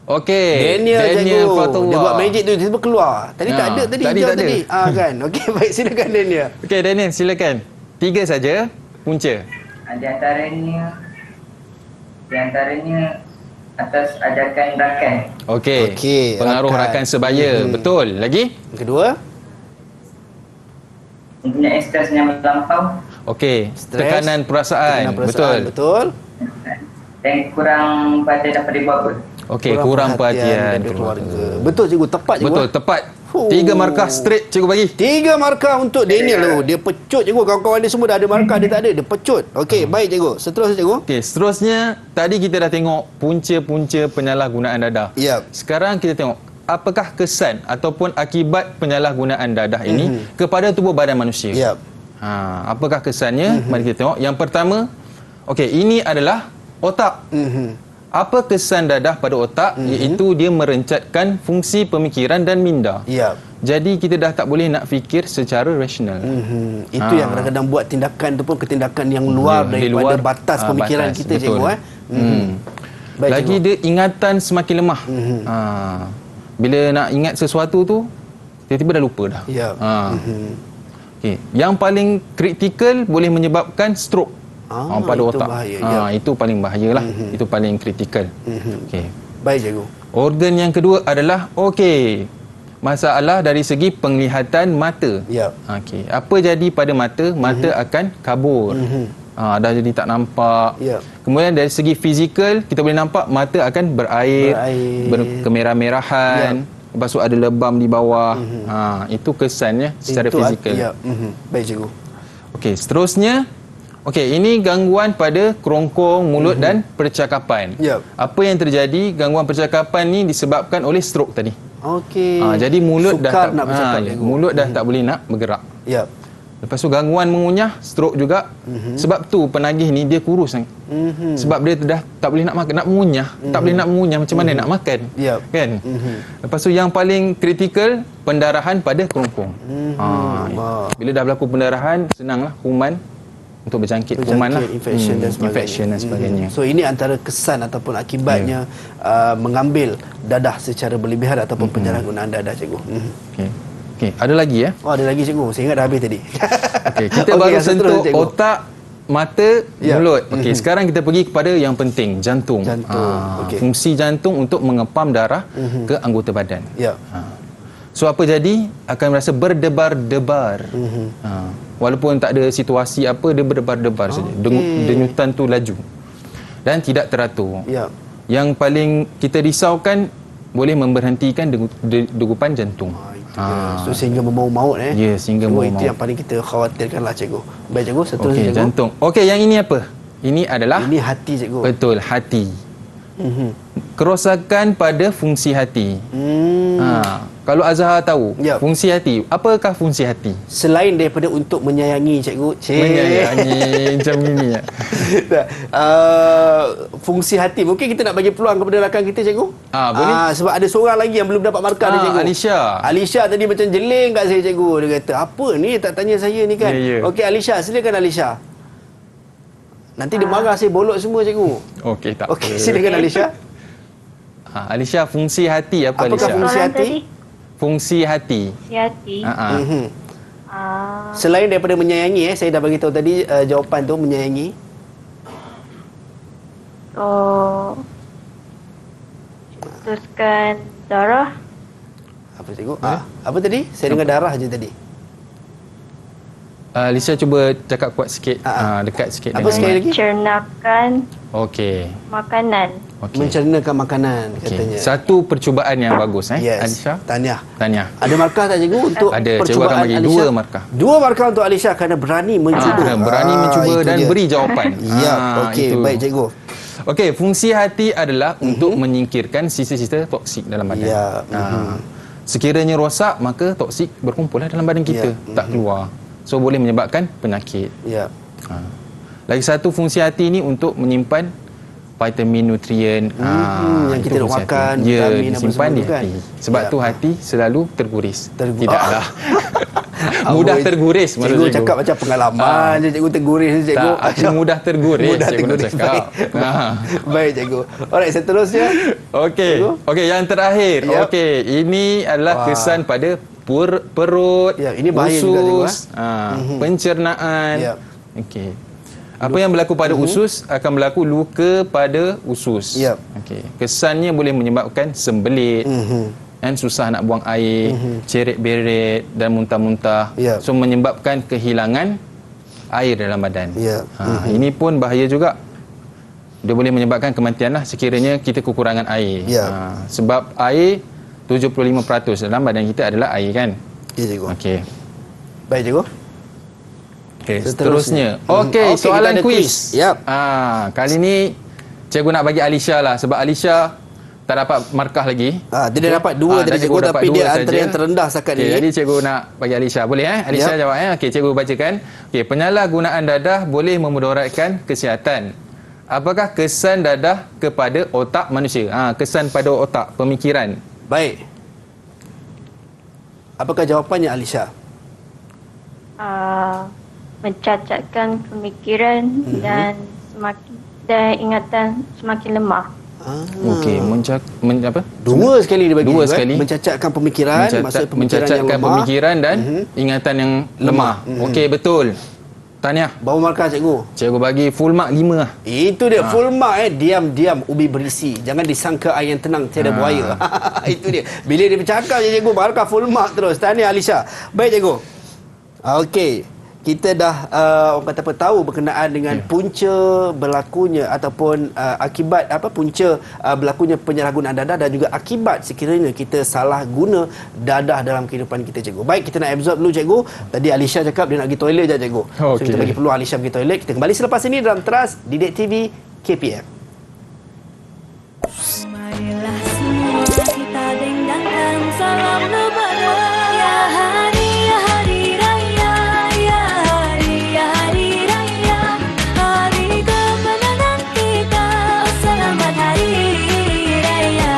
Okey, Daniel Fatullah. Dia buat magic tu, tiba-tiba keluar. Tadi tak ada, tadi hijau tadi. Kan. Okey, baik, silakan Daniel. Okey, Daniel, silakan. 3 saja punca. Di antaranya atas ajakan rakan. Okey, pengaruh rakan sebaya. Betul. Lagi? Yang kedua, mempunyai stres yang melampau. Okey, tekanan perasaan. Betul. Dan kurang pada dapat ibu bapa. Okey, kurang perhatian dari keluarga. Betul cikgu, tepat cikgu. Betul, tepat. 3 markah straight cikgu bagi. 3 markah untuk Daniel tu. Dia pecut cikgu. Kawan-kawan dia semua dah ada markah, dia tak ada. Dia pecut. Okey, baik cikgu. Seterusnya cikgu. Okey, seterusnya tadi kita dah tengok punca-punca penyalahgunaan dadah. Ya. Sekarang kita tengok apakah kesan ataupun akibat penyalahgunaan dadah ini kepada tubuh badan manusia. Ya. Apakah kesannya? Mari kita tengok. Yang pertama, okey, ini adalah otak. Apa kesan dadah pada otak? Iaitu dia merencatkan fungsi pemikiran dan minda. Ya. Jadi kita dah tak boleh nak fikir secara rasional. Itu yang kadang-kadang buat tindakan tu pun ketindakan yang luar daripada batas pemikiran kita cikgu. Baik, lagi cikgu, dia ingatan semakin lemah. Bila nak ingat sesuatu tu tiba-tiba dah lupa dah. Ya. Okey, yang paling kritikal boleh menyebabkan stroke pada itu otak. bahaya, ya. Itu paling bahayalah. Itu paling kritikal. Okey. Baik cikgu. Organ yang kedua adalah masalah dari segi penglihatan mata. Ya. Okey. Apa jadi pada mata? Mata akan kabur. Dah jadi tak nampak. Ya. Kemudian dari segi fizikal kita boleh nampak mata akan berair. Berkemerah-merahan. Lepas tu ada lebam di bawah. Itu kesannya secara fizikal. Ya. Baik cikgu. Okey, seterusnya ini gangguan pada kerongkong, mulut dan percakapan. Ya. Apa yang terjadi? Gangguan percakapan ni disebabkan oleh stroke tadi. Okey. Jadi mulut Sukar dah nak bercakap, cikgu. mulut dah tak boleh nak bergerak. Ya. Lepas tu gangguan mengunyah, stroke juga. Sebab tu penagih ni dia kurus kan. Sebab dia dah tak boleh nak makan, nak mengunyah, tak boleh nak mengunyah, macam mana nak makan? Kan? Lepas tu yang paling kritikal, pendarahan pada kerongkong. Bila dah berlaku pendarahan, senanglah kuman untuk berjangkit kuman lah. Infection dan sebagainya. So ini antara kesan ataupun akibatnya mengambil dadah secara berlebihan ataupun penyalahgunaan dadah cikgu. Okey, ada lagi ya? Ada lagi cikgu. Saya ingat dah habis tadi. Okey, kita baru sentuh otak, mata, mulut. Okey, sekarang kita pergi kepada yang penting, jantung. Fungsi jantung untuk mengepam darah ke anggota badan. Ya. So apa jadi? Akan merasa berdebar-debar. Walaupun tak ada situasi apa, dia berdebar-debar saja. Denyutan tu laju dan tidak teratur. Ya. Yang paling kita risaukan boleh memberhentikan degupan jantung. So sehingga membawa maut Ya, sehingga membawa maut. Itu yang paling kita khawatirkanlah cikgu. Baik cikgu, seterusnya cikgu. Jantung. Okey, yang ini apa? Ini adalah hati cikgu. Betul, hati. Kerosakan pada fungsi hati. Kalau Azhar tahu fungsi hati, apakah fungsi hati? Selain daripada untuk menyayangi cikgu, menyayangi macam ini ya. Fungsi hati, mungkin kita nak bagi peluang kepada rakan kita cikgu. Boleh. Sebab ada seorang lagi yang belum dapat markah ni cikgu. Alisha tadi macam jeling kat saya cikgu. Dia kata, apa ni tak tanya saya ni kan. Okey Alisha, silakan Alisha. Nanti dia marah saya bolot semua cikgu. Okey, tak. Okey, silakan Alisha. Alisha, fungsi hati apa Alisha? Apakah fungsi hati? Fungsi hati. Fungsi hati. Selain daripada menyayangi, saya dah bagi tahu tadi jawapan tu menyayangi. Cetuskan darah. Apa cikgu? Apa tadi? Saya dengar darah je tadi. Lisa cuba cakap kuat sikit, dekat sikit. Apa sekali lagi? Mencernakan makanan. Mencernakan makanan katanya. Satu percubaan yang bagus Alisha. Tahniah. Ada markah tak cikgu untuk ada, percubaan cikgu akan bagi Alisha? 2 markah. 2 markah untuk Alisha kerana berani mencuba. Berani mencuba dan beri jawapan. Okey, baik cikgu. Okey, fungsi hati adalah untuk menyingkirkan sisa-sisa toksik dalam badan. Sekiranya rosak, maka toksik berkumpullah dalam badan kita, tak keluar. So boleh menyebabkan penyakit. Lagi satu fungsi hati ni untuk menyimpan vitamin, nutrien yang kita nak makan, vitamin disimpan di hati. Sebab tu hati selalu terguris. Tidaklah mudah terguris. Cikgu cakap macam pengalaman je cikgu terguris cikgu. Aku mudah terguris. Cikgu nak cakap. Baik cikgu. Alright, seterusnya. Okey, yang terakhir. Okey, ini adalah kesan pada perut, ini bahaya usus, juga, pencernaan. Okey. Apa yang berlaku pada usus akan berlaku luka pada usus. Okey. Kesannya boleh menyebabkan sembelit, dan susah nak buang air, ceret-beret dan muntah-muntah. So menyebabkan kehilangan air dalam badan. Ini pun bahaya juga. dia boleh menyebabkan kematian lah sekiranya kita kekurangan air. Sebab air 75% dalam badan kita adalah air kan. Ya cikgu. Okey. Baik cikgu. Okey, seterusnya. Okey, soalan kuis. Yap. Kali ni cikgu nak bagi Alisha lah sebab Alisha tak dapat markah lagi. Dia dah dapat 2 tadi cikgu, tapi dia antara yang terendah setakat ni. Jadi cikgu nak bagi Alisha. Boleh Alisha jawab Okey, cikgu bacakan. Okey, penyalahgunaan dadah boleh memudaratkan kesihatan. Apakah kesan dadah kepada otak manusia? Kesan pada otak, pemikiran. Baik. Apakah jawapannya Alisha? Mencacatkan pemikiran dan ingatan semakin lemah. Okey, Dua sekali dia bagi. Dua sekali. Mencacatkan pemikiran, maksud pemikiran yang lemah. Pemikiran dan ingatan yang lemah. Okey, betul. Tahniah. Bawa markah cikgu. Cikgu bagi full mark 5 lah. Itu dia full mark Diam-diam ubi berisi. Jangan disangka air yang tenang tiada buaya. Itu dia. Bila dia bercakap je cikgu, markah full mark terus. Tahniah Alisha. Baik cikgu. Okey. Kita dah orang kata apa, tahu berkenaan dengan punca berlakunya ataupun akibat punca berlakunya penyalahgunaan dadah dan juga akibat sekiranya kita salah guna dadah dalam kehidupan kita cikgu. Baik, kita nak absorb dulu cikgu. Tadi Alisha cakap dia nak pergi toilet je cikgu. So kita bagi peluang Alisha pergi toilet. Kita kembali selepas ini dalam Teras Didik TV KPM. Marilah semua kita dendangkan salam lebaran. Ya hari raya, ya hari raya, hari kemenangan kita. Selamat hari raya.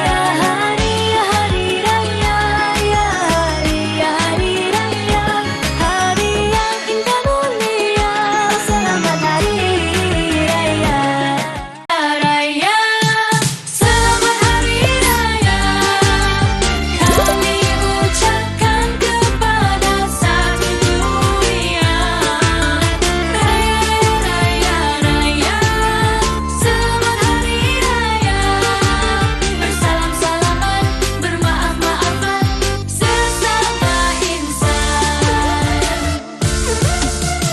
Ya hari raya, ya hari raya, hari yang indah mulia. Selamat hari raya. Raya, selamat hari raya. Kami ucapkan kepada satu dunia. Raya, raya, raya, selamat hari raya. Bersalam-salaman, bermaaf-maafan sesama insan.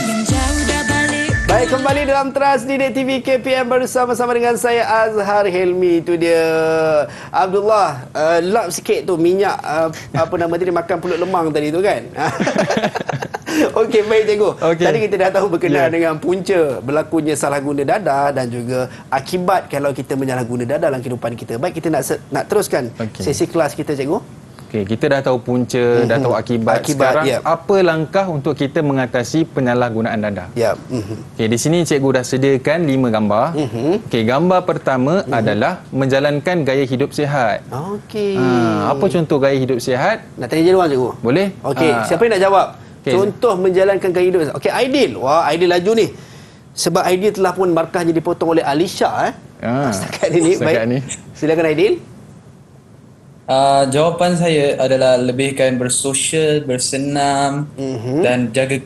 Yang jauh dah balik. Baik, kembali dalam Teras Didik TV KPM bersama-sama dengan saya Azhar Helmi. Itu dia Abdullah, lap sikit tu minyak apa nama dia makan pulut lemang tadi tu kan. Okey, baik cikgu. Tadi kita dah tahu berkenaan dengan punca berlakunya salah guna dadah dan juga akibat kalau kita menyalahguna dadah dalam kehidupan kita. Baik, kita nak teruskan sesi kelas kita cikgu. Okey, kita dah tahu punca, dah tahu akibat. Sekarang apa langkah untuk kita mengatasi penyalahgunaan dadah? Okey, di sini cikgu dah sediakan 5 gambar. Okey, gambar pertama adalah menjalankan gaya hidup sihat. Okey. Apa contoh gaya hidup sihat? Nak tanya jawapan cikgu? Boleh? Okey, siapa yang nak jawab? Contoh menjalankan gaya hidup. Okey, Aidil. Wah, Aidil laju ni. Sebab Aidil telah pun markahnya dipotong oleh Alisha setakat ini. Baik. Silakan Aidil. Jawapan saya adalah lebihkan bersosial, bersenam dan jaga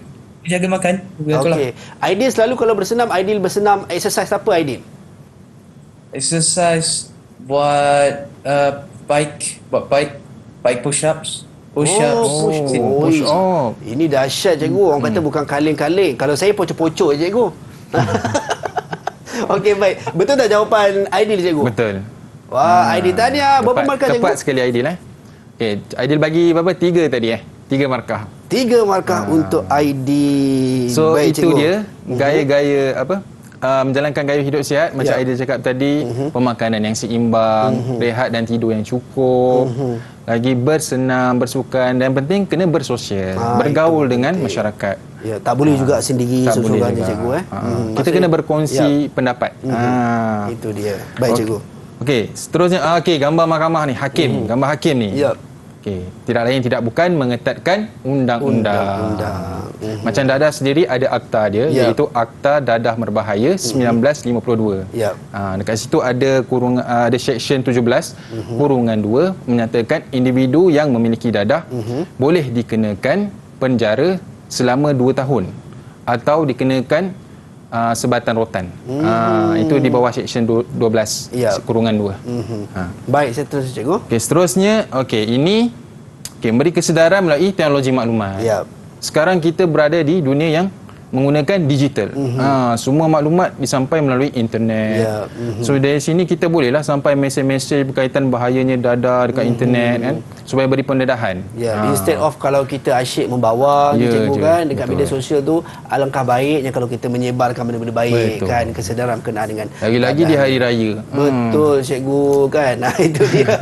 makan. Okey. Aidil selalu kalau bersenam, Aidil bersenam exercise apa Aidil? Exercise buat bike push-ups. Push up. Ini dahsyat cikgu. Orang kata bukan kaleng-kaleng. Kalau saya pocok-pocok je cikgu. Okey, baik. Betul tak jawapan Aidil cikgu? Betul. Wah, Aidil tahniah. Berapa markah cikgu? Tepat sekali Aidil Okey, Aidil bagi berapa? 3 tadi 3 markah. 3 markah untuk Aidil. So baik, itu cikgu. dia gaya-gaya menjalankan gaya hidup sihat macam Aidil cakap tadi, pemakanan yang seimbang, rehat dan tidur yang cukup, lagi bersenam, bersukan dan penting kena bersosial, bergaul dengan masyarakat. Ya, tak boleh juga sendiri seorang je cikgu Kita kena berkongsi pendapat. Itu dia. Baik cikgu. Okey, seterusnya gambar mahkamah ni, hakim, gambar hakim ni. Okey, tidak lain tidak bukan mengetatkan undang-undang. Macam dadah sendiri ada akta dia iaitu Akta Dadah Berbahaya 1952. Dekat situ ada ada section 17 kurungan 2 menyatakan individu yang memiliki dadah boleh dikenakan penjara selama 2 tahun atau dikenakan sebatan rotan. Itu di bawah section 12 kurungan 2. Baik, saya terus cikgu. Okey, seterusnya ini memberi kesedaran melalui teknologi maklumat. Sekarang kita berada di dunia yang menggunakan digital. Semua maklumat disampai melalui internet. So dari sini kita bolehlah sampai mesej-mesej berkaitan bahayanya dadah dekat internet kan, supaya beri pendedahan. Instead of kalau kita asyik membawa cikgu je, kan dekat betul. media sosial tu, alangkah baiknya kalau kita menyebarkan benda-benda baik kan, kesedaran berkenaan dengan lagi-lagi di hari raya. Betul cikgu kan. Itu dia.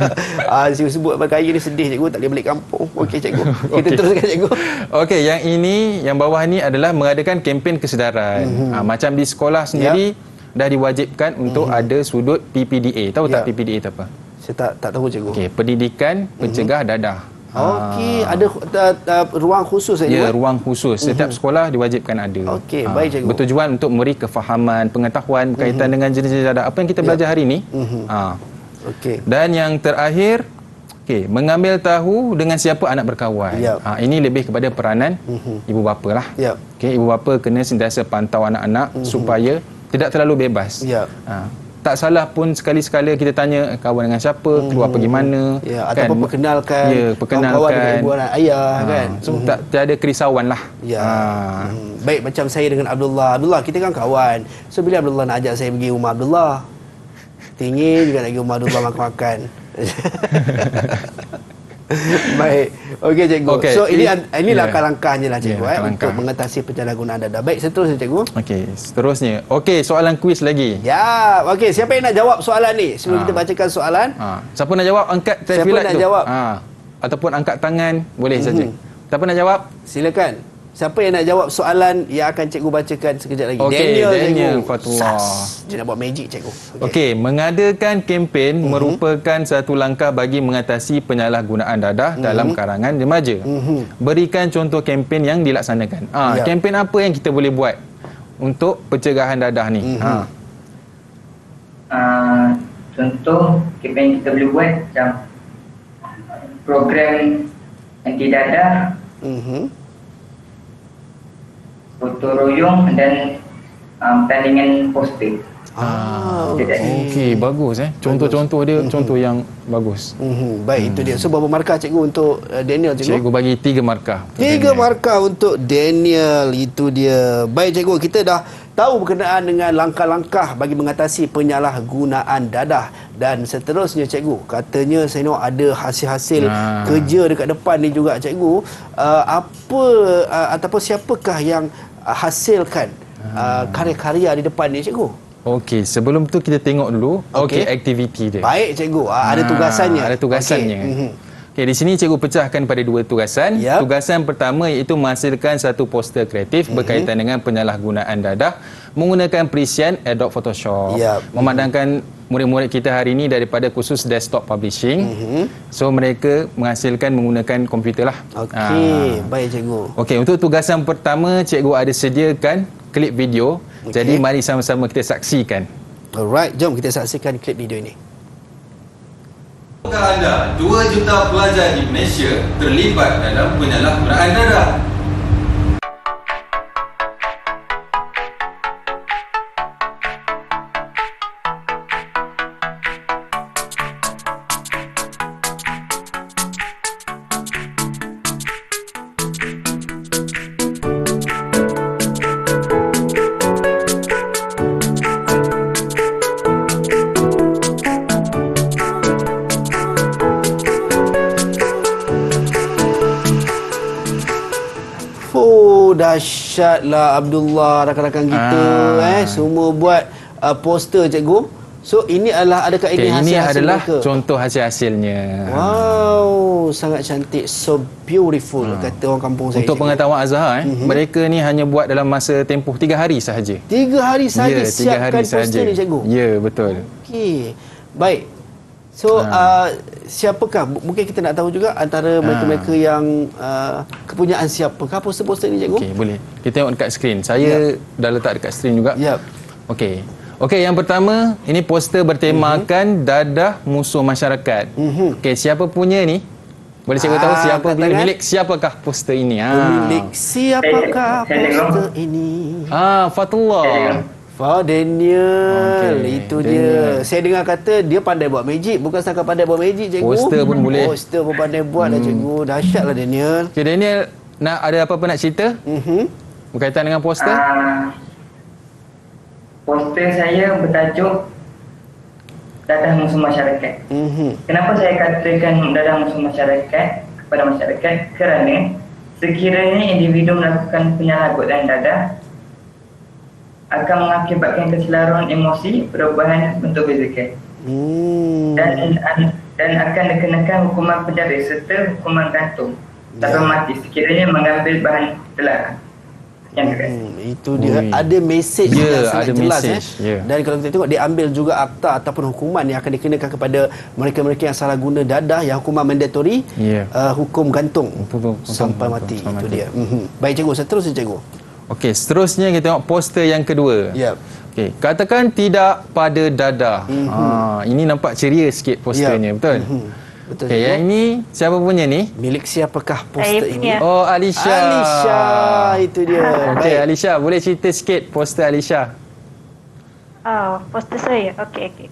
Sebut kaya ni sedih cikgu, tak boleh balik kampung. Okey cikgu. Kita teruskan cikgu. Okey, yang ini, yang bawah ni adalah mengadakan kempen kesedaran. Macam di sekolah sendiri dah diwajibkan untuk ada sudut PPDA. Tahu tak PPDA itu apa? Saya tak tahu cikgu. Okey, pendidikan pencegah dadah. Okey, ada ruang khusus cikgu. Ya, ruang khusus. Setiap sekolah diwajibkan ada. Okey, baik cikgu. Bertujuan untuk memberi kefahaman, pengetahuan berkaitan dengan jenis-jenis dadah. Apa yang kita belajar hari ini. Okey. Dan yang terakhir, mengambil tahu dengan siapa anak berkawan. Ini lebih kepada peranan ibu bapa lah. Ibu bapa kena sentiasa pantau anak-anak supaya tidak terlalu bebas. Tak salah pun sekali-sekala kita tanya kawan dengan siapa, keluar pergi mana, kan? Ataupun perkenalkan kawan-kawan dengan ibu anak ayah kan. So tak ada kerisauan lah. Baik, macam saya dengan Abdullah, kita kan kawan. So bila Abdullah nak ajak saya pergi rumah Abdullah, teringin juga nak pergi rumah Abdullah makan-makan. Baik. Okey cikgu. So ini langkah-langkahnya lah cikgu untuk mengatasi penyalahgunaan dadah. Baik, seterusnya cikgu. Okey, seterusnya. Okey, soalan kuis lagi. Ya, okey, siapa yang nak jawab soalan ni? Sebelum kita bacakan soalan. Siapa nak jawab angkat telefilat tu. Siapa nak jawab? Ataupun angkat tangan boleh saja. Siapa nak jawab? Silakan. Siapa yang nak jawab soalan yang akan cikgu bacakan sekejap lagi? Daniel Fatullah. Dia nak buat magic cikgu. Okey, mengadakan kempen merupakan satu langkah bagi mengatasi penyalahgunaan dadah dalam kalangan remaja. Berikan contoh kempen yang dilaksanakan. Kempen apa yang kita boleh buat untuk pencegahan dadah ni? Contoh kempen yang kita boleh buat macam program anti dadah, gotong royong dan pertandingan poster. Okey, bagus Contoh-contoh dia contoh yang bagus. Baik, itu dia. So berapa markah cikgu untuk Daniel cikgu? Cikgu bagi 3 markah. 3 markah untuk Daniel, itu dia. Baik cikgu, kita dah tahu berkenaan dengan langkah-langkah bagi mengatasi penyalahgunaan dadah. Dan seterusnya cikgu, katanya saya nak ada hasil-hasil kerja dekat depan ni juga cikgu. Ataupun siapakah yang hasilkan karya-karya di depan ni cikgu? Okey, sebelum tu kita tengok dulu aktiviti dia. Baik cikgu, ada tugasannya. Ada tugasannya. Okey, di sini cikgu pecahkan pada 2 tugasan. Tugasan pertama iaitu menghasilkan satu poster kreatif berkaitan dengan penyalahgunaan dadah menggunakan perisian Adobe Photoshop. Memandangkan murid-murid kita hari ini daripada kursus desktop publishing. So mereka menghasilkan menggunakan komputer lah. Okey, baik cikgu. Okey, untuk tugasan pertama cikgu ada sediakan klip video. Jadi mari sama-sama kita saksikan. Alright, jom kita saksikan klip video ini. Tahukah anda 2 juta pelajar di Malaysia terlibat dalam penyalahgunaan dadah? Dahsyatlah Abdullah, rakan-rakan kita semua buat poster cikgu. So ini adalah, adakah ini hasil-hasil ini adalah mereka? Contoh hasil-hasilnya. Wow, sangat cantik, so beautiful kata orang kampung saya. Untuk pengetahuan Azhar, mereka ni hanya buat dalam masa tempoh 3 hari sahaja. 3 hari sahaja siapkan poster ni cikgu? Ya, betul. Okey, baik. So siapakah, mungkin kita nak tahu juga antara mereka-mereka yang kepunyaan siapakah poster-poster ni cikgu? Okey, boleh. Kita tengok dekat skrin. Saya dah letak dekat skrin juga. Okey. Okey, yang pertama ini poster bertemakan dadah musuh masyarakat. Okey, siapa punya ni? Boleh cikgu tahu siapa milik siapakah poster ini? Milik siapakah poster ini? Fatullah. Daniel, itu dia. Saya dengar kata dia pandai buat magic. Bukan setakat pandai buat magic cikgu, poster pun boleh. Poster pun pandai buat lah cikgu. Dahsyatlah Daniel. Okey Daniel, ada apa-apa nak cerita? berkaitan dengan poster? Poster saya bertajuk Dadah Musuh Masyarakat. Kenapa saya katakan dadah musuh masyarakat kepada masyarakat? Kerana sekiranya individu melakukan penyalahgunaan dadah akan mengakibatkan keselaruan emosi, perubahan bentuk fizikal. Dan akan dikenakan hukuman penjara serta hukuman gantung sampai mati sekiranya mengambil bahan telakan yang keras. Itu dia ada mesej yang sangat jelas message. Dan kalau kita tengok dia ambil juga akta ataupun hukuman yang akan dikenakan kepada mereka-mereka yang salah guna dadah, yang hukuman mandatory, hukum gantung sampai mati. Itu dia. Baik cikgu, seterusnya cikgu. Okey, seterusnya kita tengok poster yang kedua. Okey, katakan tidak pada dadah. Ini nampak ceria sikit posternya, betul? Betul. Okey, yang ini siapa punya ni? Milik siapakah poster ini? Oh, Alisha. Alisha, itu dia. Okey, Alisha, boleh cerita sikit poster Alisha? Poster saya. Okey.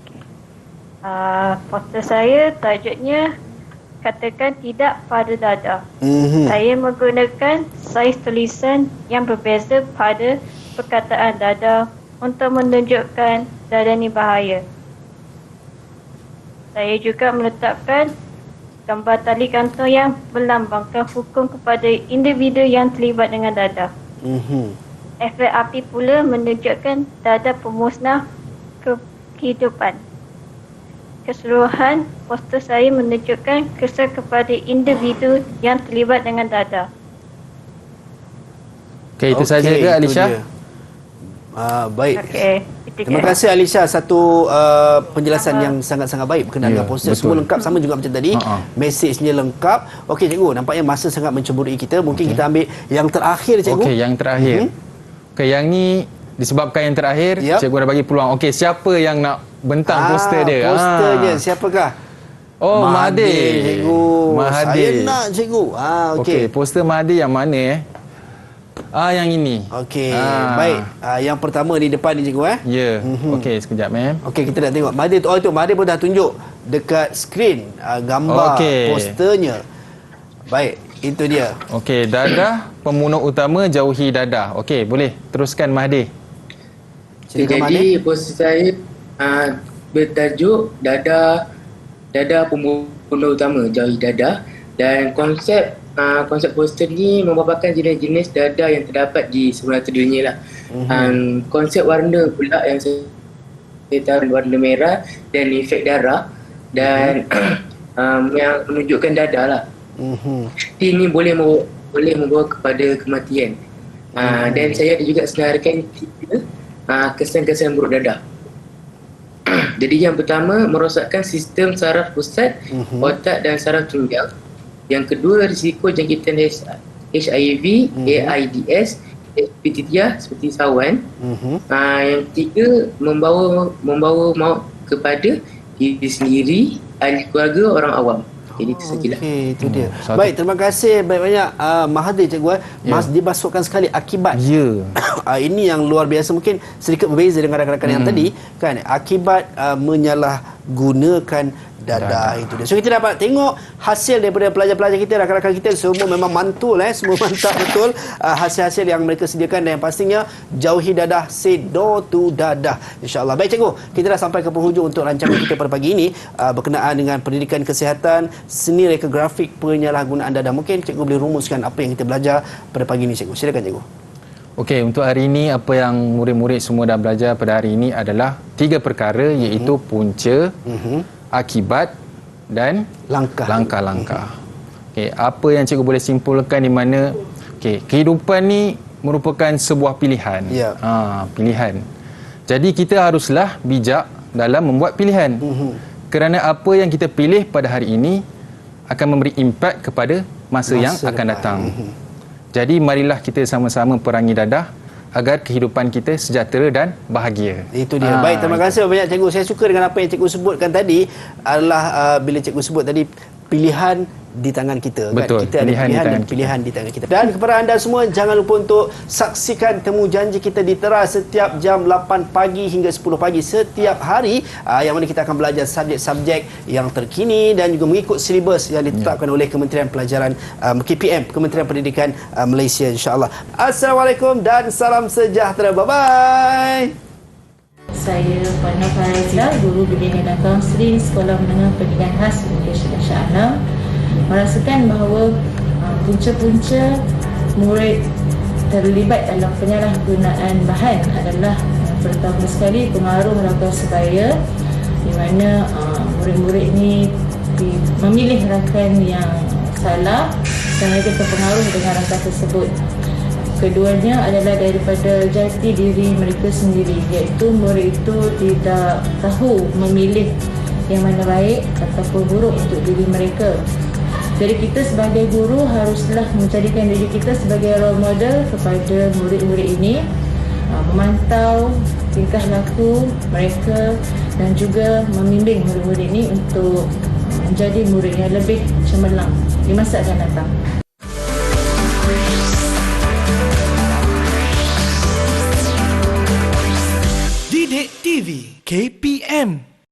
Poster saya tajuknya katakan tidak pada dadah. Saya menggunakan saiz tulisan yang berbeza pada perkataan dadah untuk menunjukkan dadah ni bahaya. Saya juga meletakkan gambar tali gantung yang melambangkan hukum kepada individu yang terlibat dengan dadah. Efek api pula menunjukkan dadah pemusnah kehidupan. Keseluruhan poster saya menunjukkan kesan kepada individu yang terlibat dengan dadah. Okey, itu saja ke Alisha? Baik. Terima kasih Alisha, satu penjelasan yang sangat-sangat baik berkenaan dengan poster. Semua lengkap, sama juga macam tadi. Mesejnya lengkap. Okey cikgu, nampaknya masa sangat mencemburui kita. Mungkin kita ambil yang terakhir cikgu. Okey, yang terakhir. Okey, yang ni disebabkan yang terakhir, cikgu dah bagi peluang. Okey, siapa yang nak bentang poster dia? Posternya siapakah? Oh, Mahathir. Cikgu. Mahathir. Saya nak cikgu. Okey. Poster Mahathir yang mana yang ini. Okey, baik. Yang pertama di depan ni cikgu Ya. Okey, sekejap Okey, kita nak tengok Mahathir tu. Itu Mahathir pun dah tunjuk dekat skrin gambar posternya. Baik, itu dia. Okey, dadah pembunuh utama, jauhi dadah. Okey, boleh teruskan Mahathir. Jadi poster saya bertajuk dadah pembunuh utama, jauhi dadah, dan konsep poster ni merupakan jenis-jenis dadah yang terdapat di seluruh dunia lah. Konsep warna pula yang saya tahu warna merah dan efek darah dan yang menunjukkan dadah lah. Ini boleh membawa kepada kematian. Dan saya ada juga senaraikan kesan-kesan buruk dadah. Jadi yang pertama, merosakkan sistem saraf pusat, otak dan saraf tunggal. Yang kedua, risiko jangkitan HIV, AIDS, hepatitis seperti sawan. Yang ketiga, membawa maut kepada diri sendiri, ahli keluarga, orang awam. Jadi itu sajalah. Itu dia. Baik, terima kasih banyak-banyak Mahathir cikgu. Dimasukkan sekali akibat. Ini yang luar biasa, mungkin sedikit berbeza dengan rakan-rakan yang tadi kan. Akibat menyalahgunakan dadah itu dia. So kita dapat tengok hasil daripada pelajar-pelajar kita, rakan-rakan kita semua memang mantul semua mantap betul hasil-hasil yang mereka sediakan, dan yang pastinya jauhi dadah, say no to dadah, insya-Allah. Baik cikgu, kita dah sampai ke penghujung untuk rancangan kita pada pagi ini berkenaan dengan pendidikan kesihatan, seni reka grafik penyalahgunaan dadah. Mungkin cikgu boleh rumuskan apa yang kita belajar pada pagi ini cikgu. Silakan cikgu. Okey, untuk hari ini apa yang murid-murid semua dah belajar pada hari ini adalah 3 perkara, iaitu punca, akibat dan langkah-langkah. Okey, apa yang cikgu boleh simpulkan di mana kehidupan ni merupakan sebuah pilihan. Pilihan. Jadi kita haruslah bijak dalam membuat pilihan. Kerana apa yang kita pilih pada hari ini akan memberi impak kepada masa yang akan datang. Jadi marilah kita sama-sama perangi dadah agar kehidupan kita sejahtera dan bahagia. Itu dia. Baik, terima kasih banyak cikgu. Saya suka dengan apa yang cikgu sebutkan tadi adalah bila cikgu sebut tadi pilihan di tangan kita. Betul. Kan? Kita ada Pilihan di pilihan dan tangan kita. pilihan di tangan kita. Dan kepada anda semua, jangan lupa untuk saksikan temu janji kita di Teras setiap jam 8 pagi hingga 10 pagi setiap hari, yang mana kita akan belajar subjek-subjek yang terkini dan juga mengikut silibus yang ditetapkan oleh Kementerian Pelajaran KPM, Kementerian Pendidikan Malaysia, insya-Allah. Assalamualaikum dan salam sejahtera. Bye-bye. Saya Puan Faizah, guru bimbingan dan kaunseling Sekolah Menengah Pendidikan Khas Universiti Shah Alam, merasakan bahawa punca-punca murid terlibat dalam penyalahgunaan bahan adalah pertama sekali pengaruh rakan sebaya, di mana murid-murid ini memilih rakan yang salah dan mereka terpengaruh dengan rakan tersebut. Keduanya adalah daripada jati diri mereka sendiri, iaitu murid itu tidak tahu memilih yang mana baik ataupun buruk untuk diri mereka. Jadi kita sebagai guru haruslah menjadikan diri kita sebagai role model kepada murid-murid ini, memantau tingkah laku mereka dan juga membimbing murid-murid ini untuk menjadi murid yang lebih cemerlang di masa akan datang. Didik TV KPM